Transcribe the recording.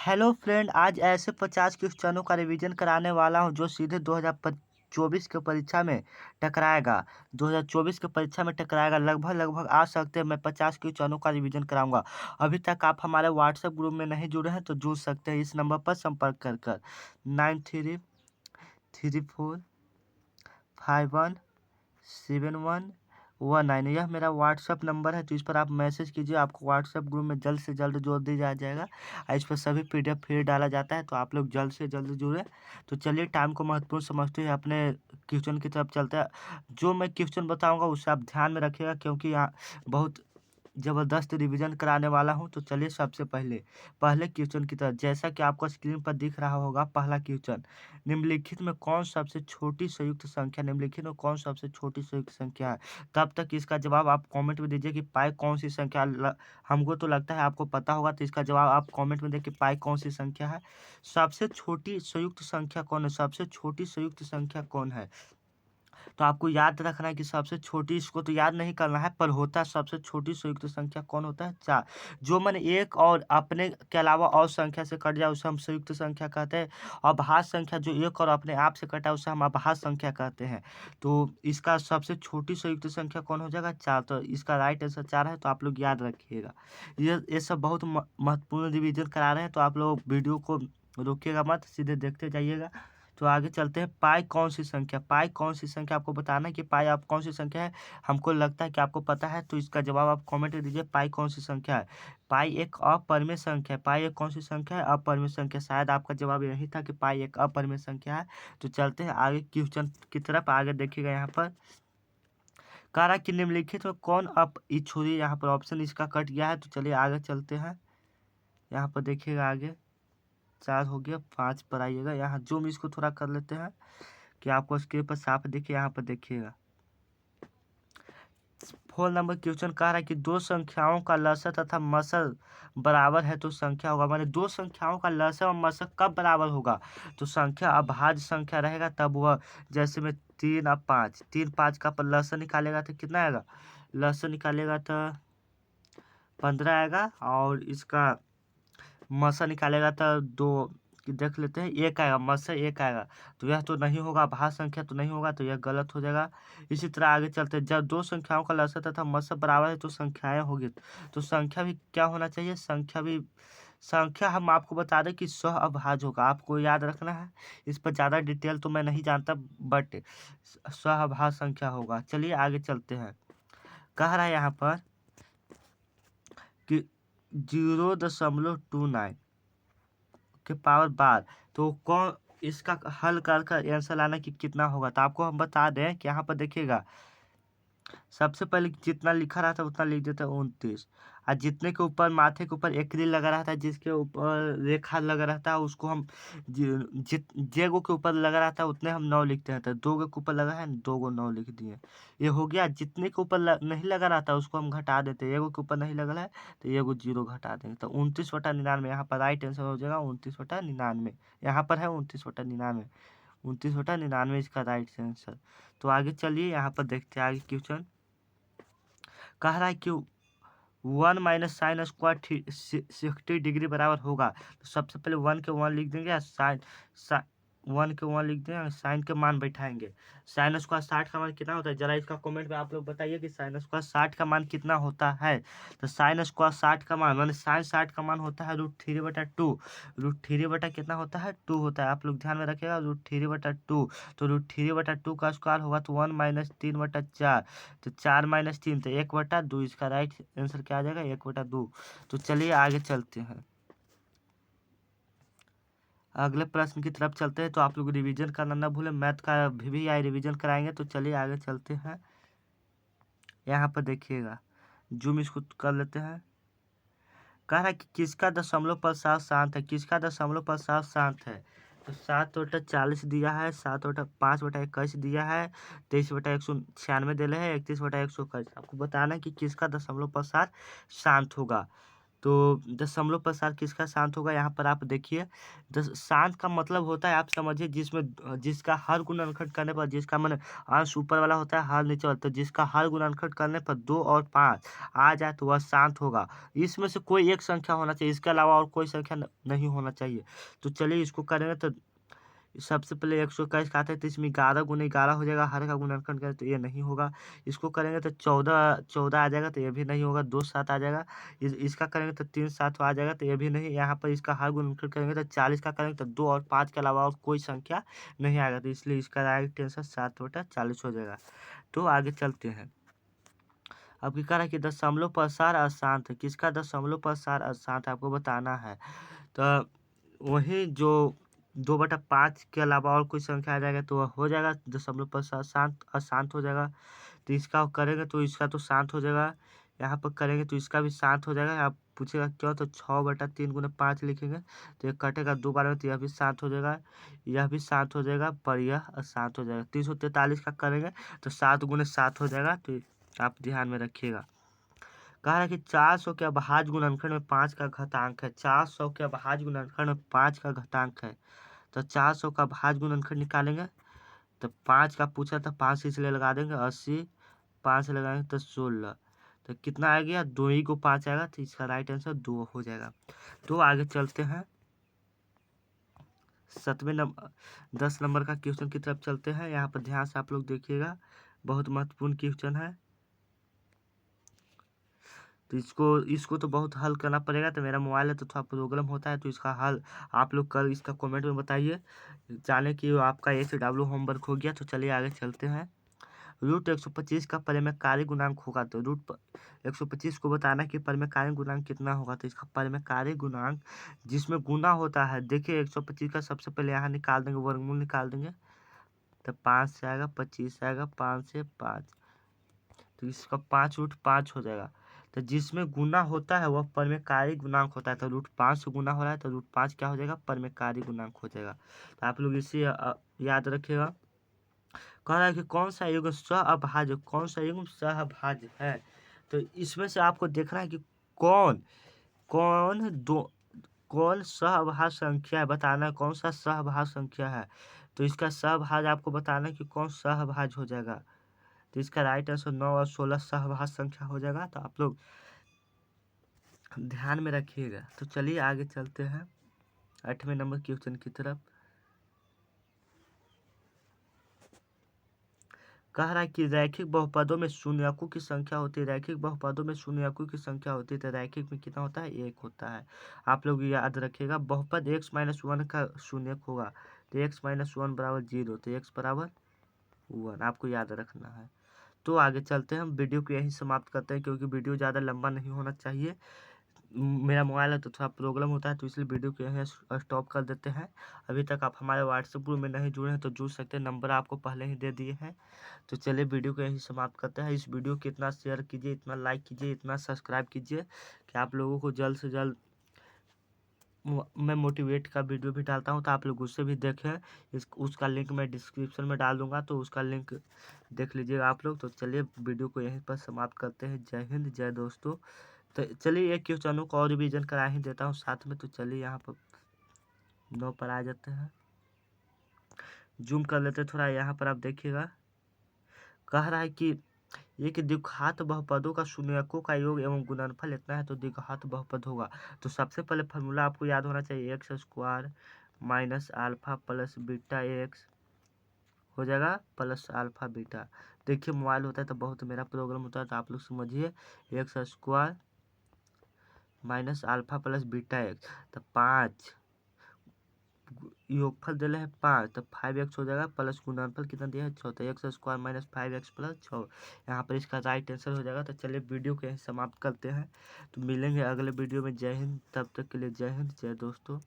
Hello friend, आज ऐसे 50 क्वेश्चनों का रिवीजन कराने वाला हूं जो सीधे 2024 के परीक्षा में टकराएगा। 2024 के परीक्षा में टकराएगा, लगभग लगभग आ सकते हैं। मैं 50 क्वेश्चनों का रिवीजन कराऊंगा। अभी तक आप हमारे व्हाट्सएप ग्रुप में नहीं जुड़े हैं तो जुड़ सकते हैं इस नंबर पर संपर्क कर कर 9334517119। यह मेरा व्हाट्सअप नंबर है, तो इस पर आप मैसेज कीजिए। आपको व्हाट्सएप ग्रुप में जल्द से जल्द जोड़ दिया जाएगा और इस पर सभी पीडीएफ फिर डाला जाता है, तो आप लोग जल्द से जल्द जुड़े। तो चलिए, टाइम को महत्वपूर्ण समझते हुए अपने क्वेश्चन की तरफ चलते हैं। जो मैं क्वेश्चन बताऊंगा उसे आप ध्यान में रखिएगा, क्योंकि यहाँ बहुत ज़बरदस्त रिवीजन कराने वाला हूं। तो चलिए, सबसे पहले पहले क्वेश्चन की तरफ। जैसा कि आपको स्क्रीन पर दिख रहा होगा, पहला क्वेश्चन, निम्नलिखित में कौन सबसे छोटी संयुक्त संख्या निम्नलिखित में कौन सबसे छोटी संयुक्त संख्या है। तब तक इसका जवाब आप कमेंट में दीजिए कि पाई कौन सी संख्या। हमको तो लगता है आपको पता होगा, तो इसका जवाब आप कमेंट में दें कि पाई कौन सी संख्या है। सबसे छोटी संयुक्त संख्या कौन है, सबसे छोटी संयुक्त संख्या कौन है। तो आपको याद रखना है कि सबसे छोटी, इसको तो याद नहीं करना है, पर होता सबसे छोटी संयुक्त संख्या कौन होता है, 4। जो मैंने एक और अपने के अलावा और संख्या से कट जाए उसे हम संयुक्त संख्या कहते हैं। अभाज्य संख्या जो एक और अपने आप से कटा है उसे हम अभाज्य संख्या कहते हैं। तो इसका सबसे छोटी संयुक्त संख्या कौन हो जाएगा, 4। तो इसका राइट आंसर 4 है, तो आप लोग याद रखिएगा। ये सब बहुत महत्वपूर्ण रिवीजन करा रहे हैं, तो आप लोग वीडियो को रोकिएगा मत, सीधे देखते जाइएगा। तो आगे चलते हैं। पाई कौन सी संख्या, पाई कौन सी संख्या, आपको बताना है कि पाई आप कौन सी संख्या है। हमको लगता है कि आपको पता है, तो इसका जवाब आप कमेंट में दीजिए, पाई कौन सी संख्या है। पाई एक अपरिमेय संख्या है। पाई एक कौन सी संख्या है, अपरिमेय संख्या। शायद आपका जवाब यही था कि पाई एक अपरिमेय संख्या है। तो चलते हैं आगे क्वेश्चन की तरफ। आगे देखिएगा, यहाँ पर कह रहा है कि निम्नलिखित में कौन अप छोड़िए, यहाँ पर ऑप्शन इसका कट गया है। तो चलिए आगे चलते हैं। यहाँ पर देखिएगा, आगे 4 हो गया, 5 पर आइएगा। यहाँ जूम इसको थोड़ा कर लेते हैं कि आपको स्क्रीन पर साफ दिखे। यहाँ पर देखिएगा, 4 नंबर क्वेश्चन कह रहा है कि दो संख्याओं का लसर तथा मसर बराबर है तो संख्या होगा। माने दो संख्याओं का लसर और मसर कब बराबर होगा, तो संख्या अभाज्य संख्या रहेगा तब वह। जैसे में 3 और 5, 3 5 का पर लसर निकालेगा तो कितना आएगा, लसर निकालेगा तो 15 आएगा, और इसका मसा निकालेगा तो 2 देख लेते हैं, 1 आएगा, मसा 1 आएगा। तो यह तो नहीं होगा, भाज्य संख्या तो नहीं होगा, तो यह गलत हो जाएगा। इसी तरह आगे चलते हैं। जब दो संख्याओं का लसर तथा मसा बराबर है तो संख्याएं होगी। तो संख्या भी क्या होना चाहिए, संख्या हम आपको बता दें कि सह अभाज्य होगा। आपको याद रखना है, इस पर ज़्यादा डिटेल तो मैं नहीं जानता, बट सह अभाज्य संख्या होगा। चलिए आगे चलते हैं। कह रहा है यहाँ पर कि 0.29 के पावर बार। तो कौन इसका हल कर आंसर लाना कि कितना होगा। तो आपको हम बता दें कि यहाँ पर देखिएगा, सबसे पहले जितना लिखा रहता है उतना लिख देते हैं 29, और जितने के ऊपर माथे के ऊपर एक्रिल लगा रहता है, जिसके ऊपर रेखा लगा रहता है उसको हम जेगो के ऊपर लगा रहता है उतने हम 9 लिखते हैं। तो 2 के ऊपर लगा है, 2 को 9 लिख दिए। ये हो गया। जितने के ऊपर नहीं लगा रहता उसको हम घटा देते हैं। एगो के ऊपर नहीं लगा है तो एगो 0 घटा देंगे, तो 29/99 यहाँ पर राइट आंसर हो जाएगा। 29/99 यहाँ पर है, 29/99, 29/99 इसका राइट आंसर। तो आगे चलिए, यहाँ पर देखते हैं आगे क्वेश्चन। कह रहा है कि 1 माइनस साइन स्क्वायर 60 डिग्री बराबर होगा। तो सबसे पहले 1 के 1 लिख देंगे, साइन 1 के 1 लिख देंगे, साइन के मान बैठाएंगे। साइन स्क्वायर 60 का मान कितना होता है, जरा इसका कमेंट में आप लोग बताइए कि साइन स्क्वायर 60 का मान कितना होता है। तो साइन स्क्वायर 60 का मान, माने साइन 60 का मान होता है √3/2। √3 कितना होता है, 2 होता है। आप लोग ध्यान में रखिएगा, √3/2। तो √3/2 का स्क्वायर होगा तो 1 माइनस 3/4। तो 4 माइनस 3 तो 1/2। इसका राइट आंसर क्या आ जाएगा, 1/2। तो चलिए आगे चलते हैं, अगले प्रश्न की तरफ चलते हैं। तो आप लोग रिवीजन करना ना भूलें, मैथ का भी आई रिवीजन कराएंगे। तो चलिए आगे चलते हैं। यहाँ पर देखिएगा, जूम इसको कर लेते हैं। कह रहा है कि किसका दशमलव प्रसाद शांत है, किसका दशमलव प्रसाद शांत है। तो 7/40 दिया है, 5/21 दिया है, 23/196 दिले है, 31/121। आपको बताना है कि किसका दशमलव प्रसाद शांत होगा। तो दशमलव प्रसार किसका शांत होगा, यहाँ पर आप देखिए। शांत का मतलब होता है, आप समझिए, जिसका हर गुणनखंड करने पर, जिसका मन अंश ऊपर वाला होता है, हर नीचे वाला, तो जिसका हर गुणनखंड करने पर 2 और 5 आ जाए तो वह शांत होगा। इसमें से कोई एक संख्या होना चाहिए, इसके अलावा और कोई संख्या नहीं होना चाहिए। तो चलिए इसको करेंगे। तो सबसे पहले 121 का आता है, तो इसमें 11 × 11 हो जाएगा, हर का गुणनखंड करें तो ये नहीं होगा। इसको करेंगे तो 14 आ जाएगा, तो ये भी नहीं होगा। 2 7 आ जाएगा। इसका करेंगे तो 3 7 आ जाएगा, तो ये भी नहीं। यहाँ पर इसका हर गुणनखंड करेंगे तो 40 का करेंगे तो 2 और 5 के अलावा और कोई संख्या नहीं आएगा, तो इसलिए इसका राइट आंसर 7 बटा 40 हो जाएगा। तो आगे चलते हैं। अब क्या कह रहा है कि दशमलव प्रसार अशांत है। किसका दशमलव प्रसार अशांत है, आपको बताना है। तो वही जो 2/5 के अलावा और कोई संख्या आ जाएगा तो वह हो जाएगा दशमलव प्रसार शांत अशांत हो जाएगा। तो इसका करेंगे तो इसका तो शांत हो जाएगा। यहाँ पर करेंगे तो इसका भी शांत हो जाएगा। आप पूछेगा क्यों, तो 6/3 × 5 लिखेंगे तो ये कटेगा 2 बार में, तो यह भी शांत हो जाएगा, यह भी शांत हो जाएगा, पर यह अशांत हो जाएगा। 343 का करेंगे तो 7 × 7 हो जाएगा। तो आप ध्यान में रखिएगा। कहा है कि 400 के अभाज्य गुणनखंड में 5 का घातांक है। 400 के अभाज्य गुणनखंड में 5 का घातांक है। तो 400 का अभाज्य गुणनखंड निकालेंगे तो 5 का पूछा था, 5 से इसलिए लगा देंगे 80, 5 से लगाएंगे तो 16। तो कितना आ गया, 2 ही को 5 आएगा, तो इसका राइट आंसर 2 हो जाएगा। तो आगे चलते हैं। 10 नंबर का क्वेश्चन की तरफ चलते हैं। यहाँ पर ध्यान से आप लोग देखिएगा, बहुत महत्वपूर्ण क्वेश्चन है। तो इसको तो बहुत हल करना पड़ेगा। तो मेरा मोबाइल है तो थोड़ा प्रॉब्लम होता है, तो इसका हल आप लोग कल इसका कमेंट में बताइए, जाने कि आपका SW होमवर्क हो गया। तो चलिए आगे चलते हैं। √125 का परिमेयकारी गुणांक होगा, तो √125 को बताना कि परिमेयकारी गुणांक कितना होगा। तो इसका परिमेयकारी गुणांक जिसमें गुना होता है, देखिए 125 का सबसे पहले यहाँ निकाल देंगे, वर्गमूल निकाल देंगे, तो 5 से आएगा, 25 आएगा, 5 से 5, तो इसका 5√5 हो जाएगा। तो जिसमें गुना होता है वह परिमेयकारी गुणांक होता है। तो √5 से गुना हो रहा है तो √5 क्या हो जाएगा, परिमेयकारी गुणांक हो जाएगा। तो आप लोग इसे याद रखिएगा। कह रहा है कि कौन सा युग्म सहअभाज्य, कौन सा युग्म सहअभाज्य है। तो इसमें से आपको देखना है कि कौन कौन दो कौन सहअभाज्य संख्या है, बताना है कौन सा सहअभाज्य संख्या है। तो इसका सहअभाज्य आपको बताना है कि कौन सहअभाज्य हो जाएगा। तो इसका राइट आंसर 9 और 16 सहअभाज्य संख्या हो जाएगा। तो आप लोग ध्यान में रखिएगा। तो चलिए आगे चलते हैं 8वें नंबर क्वेश्चन की तरफ। कह रहा है कि रैखिक बहुपदों में शून्यकों की संख्या होती है। रैखिक बहुपदों में शून्यकों की संख्या होती है, तो रैखिक में कितना होता है, 1 होता है। आप लोग याद रखिएगा, बहुपद x-1 का शून्यक होगा, तो x-1 बराबर 0, तो x बराबर 1 आपको याद रखना है। तो आगे चलते हैं, हम वीडियो को यहीं समाप्त करते हैं, क्योंकि वीडियो ज़्यादा लंबा नहीं होना चाहिए। मेरा मोबाइल है तो थोड़ा प्रॉब्लम होता है, तो इसलिए वीडियो को यहीं स्टॉप कर देते हैं। अभी तक आप हमारे व्हाट्सएप ग्रुप में नहीं जुड़े हैं तो जुड़ सकते हैं, नंबर आपको पहले ही दे दिए हैं। तो चलिए वीडियो को यहीं समाप्त करते हैं। इस वीडियो को इतना शेयर कीजिए, इतना लाइक कीजिए, इतना सब्सक्राइब कीजिए कि आप लोगों को जल्द से जल्द मैं मोटिवेट का वीडियो भी डालता हूं तो आप लोग उससे भी देखें। उसका लिंक मैं डिस्क्रिप्शन में डाल दूंगा, तो उसका लिंक देख लीजिएगा आप लोग। तो चलिए वीडियो को यहीं पर समाप्त करते हैं। जय हिंद, जय दोस्तों। तो चलिए एक क्वेश्चनों का और रिवीजन करा ही देता हूँ साथ में। तो चलिए यहाँ पर 9 पर आ जाते हैं, जूम कर लेते हैं थोड़ा। यहाँ पर आप देखिएगा, कह रहा है कि एक द्विघात बहुपदों का शून्यकों का योग एवं गुणनफल इतना है तो द्विघात बहुपद होगा। तो सबसे पहले फार्मूला आपको याद होना चाहिए, x² minus alpha plus beta x हो जाएगा प्लस अल्फा बीटा। देखिए मोबाइल होता है तो बहुत मेरा प्रॉब्लम होता है, तो आप लोग समझिए, x² minus alpha plus beta x, तो 5 योगफल दिले है 5, तो 5x हो जाएगा, प्लस गुणनफल कितना दिया है 6, तो x² माइनस 5x प्लस 6, यहाँ पर इसका राइट आंसर हो जाएगा। तो चलिए वीडियो को यहीं समाप्त करते हैं। तो मिलेंगे अगले वीडियो में। जय हिंद, तब तक के लिए जय हिंद, जय दोस्तों।